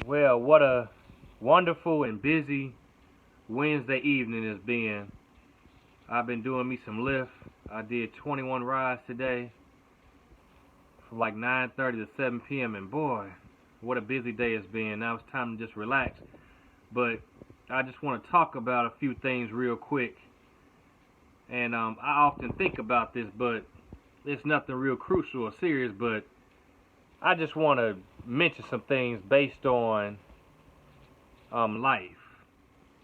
Well, what a wonderful and busy Wednesday evening it's been. I've been doing me some Lyft. I did 21 rides today from like 9:30 to 7 p.m. And boy, what a busy day it's been. Now it's time to just relax. But I just want to talk about a few things real quick. And I often think about this, but it's nothing real crucial or serious. But I just want to mention some things based on life.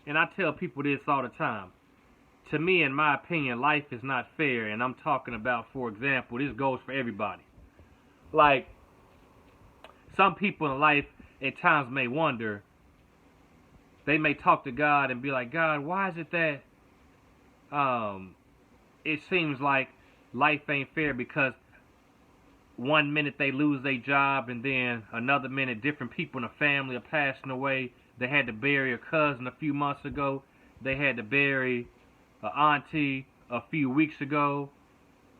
And I tell people this all the time. To me, in my opinion, life is not fair. And I'm talking about, for example, this goes for everybody. Like, some people in life at times may wonder, they may talk to God and be like, God, why is it that it seems like life ain't fair? Because one minute they lose their job, and then another minute different people in the family are passing away. They had to bury a cousin a few months ago. They had to bury an auntie a few weeks ago.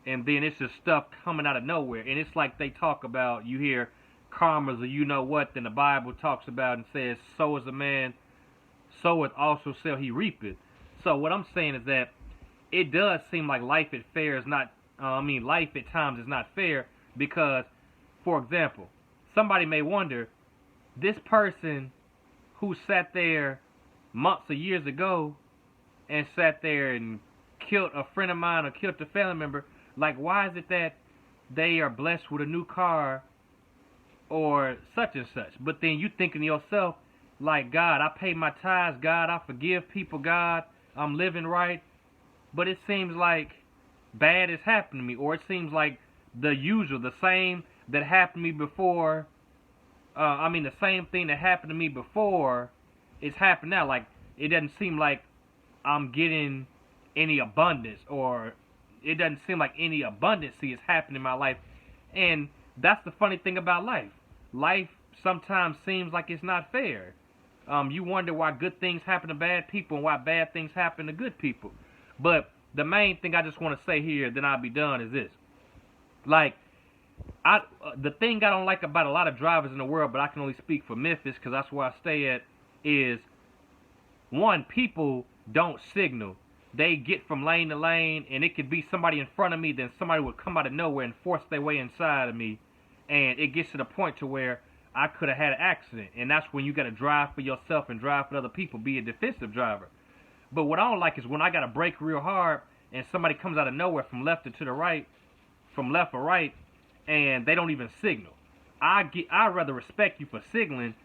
And then it's just stuff coming out of nowhere. And it's like they talk about, you hear karmas or you know what, then the Bible talks about and says, so is a man, soweth also shall he reap it. So what I'm saying is that it does seem like life at times is not fair because, for example, somebody may wonder, this person who sat there months or years ago and sat there and killed a friend of mine or killed a family member, like, why is it that they are blessed with a new car or such and such? But then you thinking to yourself, like, God, I pay my tithes, God, I forgive people, God, I'm living right. But it seems like bad is happening to me, or it seems like the usual, the same that happened to me before, the same thing that happened to me before is happening now. Like, it doesn't seem like I'm getting any abundance, or it doesn't seem like any abundancy is happening in my life. And that's the funny thing about life. Life sometimes seems like it's not fair. You wonder why good things happen to bad people and why bad things happen to good people. But the main thing I just want to say here, then I'll be done, is this. Like, the thing I don't like about a lot of drivers in the world, but I can only speak for Memphis because that's where I stay at, is one, people don't signal. They get from lane to lane, and it could be somebody in front of me, then somebody would come out of nowhere and force their way inside of me, and it gets to the point to where I could have had an accident. And that's when you got to drive for yourself and drive for other people, be a defensive driver. But what I don't like is when I got to brake real hard and somebody comes out of nowhere from left or to the right, from left or right, and they don't even signal. I'd rather respect you for signaling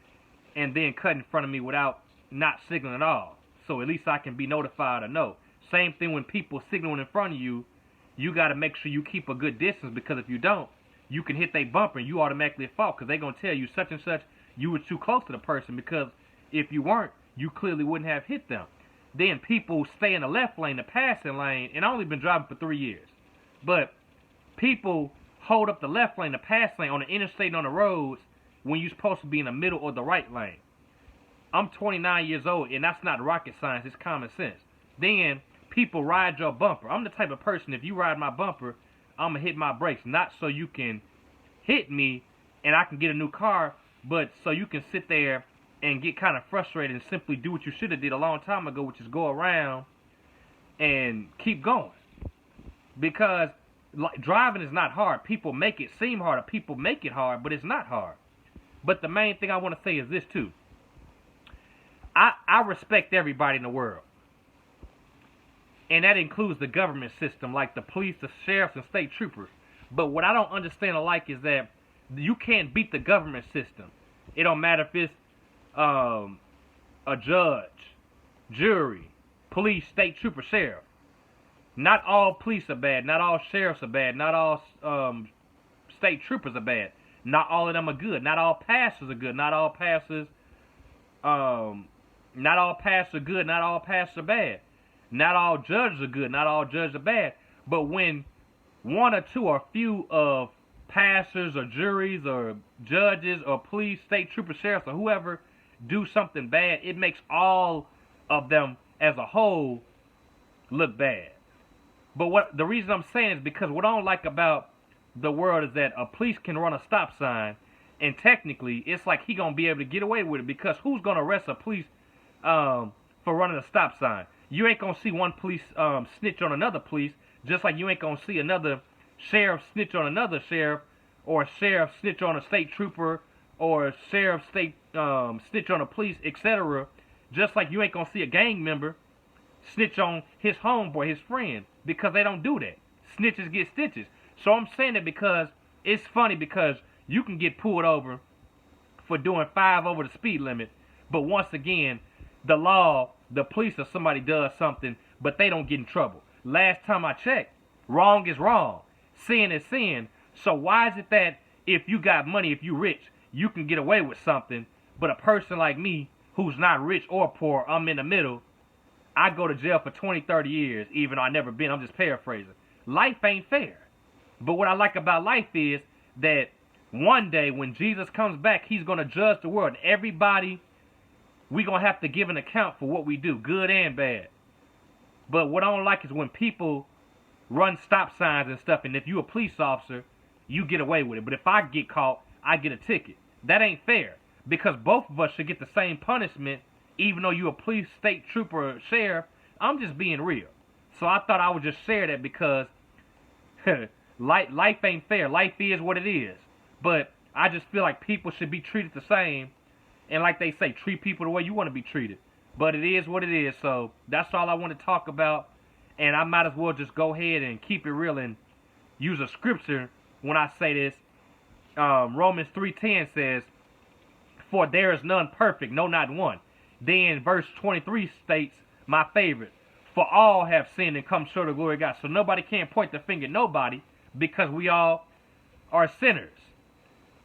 and then cut in front of me without not signaling at all. So at least I can be notified or know. Same thing when people signaling in front of you, you got to make sure you keep a good distance, because if you don't, you can hit their bumper and you automatically at fault because they're going to tell you such and such, you were too close to the person, because if you weren't, you clearly wouldn't have hit them. Then people stay in the left lane, the passing lane, and I've only been driving for 3 years. But people hold up the left lane, the pass lane on the interstate and on the roads when you're supposed to be in the middle or the right lane. I'm 29 years old, and that's not rocket science, it's common sense. Then people ride your bumper. I'm the type of person, if you ride my bumper, I'm going to hit my brakes, not so you can hit me and I can get a new car, but so you can sit there and get kind of frustrated and simply do what you should have did a long time ago, which is go around and keep going. Because driving is not hard. People make it seem hard, or people make it hard, but it's not hard. But the main thing I want to say is this too. I respect everybody in the world. And that includes the government system, like the police, the sheriffs, and state troopers. But what I don't understand alike is that you can't beat the government system. It don't matter if it's a judge, jury, police, state trooper, sheriff. Not all police are bad. Not all sheriffs are bad. Not all state troopers are bad. Not all of them are good. Not all pastors are good. Not all pastors are good. Not all pastors are bad. Not all judges are good. Not all judges are bad. But when one or two or few of pastors or juries or judges or police, state troopers, sheriffs, or whoever do something bad, it makes all of them as a whole look bad. But the reason I'm saying is because what I don't like about the world is that a police can run a stop sign And technically, it's like he gonna be able to get away with it because who's gonna arrest a police for running a stop sign? You ain't gonna see one police snitch on another police, just like you ain't gonna see another sheriff snitch on another sheriff, or a sheriff snitch on a state trooper, or a sheriff snitch on a police, etc. Just like you ain't gonna see a gang member snitch on his homeboy, his friend, because they don't do that. Snitches get stitches. So I'm saying it because it's funny because you can get pulled over for doing 5 over the speed limit, but once again, the law, the police or somebody does something, but they don't get in trouble. Last time I checked, wrong is wrong. Sin is sin. So why is it that if you got money, if you rich, you can get away with something, but a person like me, who's not rich or poor, I'm in the middle, I go to jail for 20, 30 years, even though I never been. I'm just paraphrasing. Life ain't fair. But what I like about life is that one day when Jesus comes back, he's going to judge the world. And everybody, we're going to have to give an account for what we do, good and bad. But what I don't like is when people run stop signs and stuff, and if you're a police officer, you get away with it. But if I get caught, I get a ticket. That ain't fair, because both of us should get the same punishment, even though you're a police, state trooper, or sheriff. I'm just being real. So I thought I would just share that because life ain't fair. Life is what it is. But I just feel like people should be treated the same. And like they say, treat people the way you want to be treated. But it is what it is. So that's all I want to talk about. And I might as well just go ahead and keep it real and use a scripture when I say this. Romans 3:10 says, "For there is none perfect, no, not one." Then verse 23 states, my favorite, "For all have sinned and come short of the glory of God." So nobody can point the finger at nobody because we all are sinners.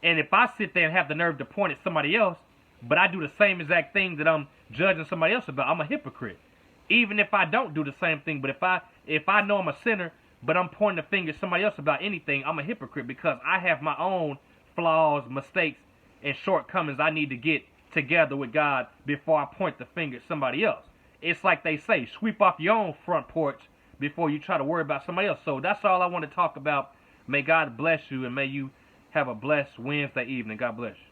And if I sit there and have the nerve to point at somebody else, but I do the same exact thing that I'm judging somebody else about, I'm a hypocrite. Even if I don't do the same thing, but if I know I'm a sinner, but I'm pointing the finger at somebody else about anything, I'm a hypocrite because I have my own flaws, mistakes, and shortcomings I need to get together with God before I point the finger at somebody else. It's like they say, sweep off your own front porch before you try to worry about somebody else. So that's all I want to talk about. May God bless you, and may you have a blessed Wednesday evening. God bless you.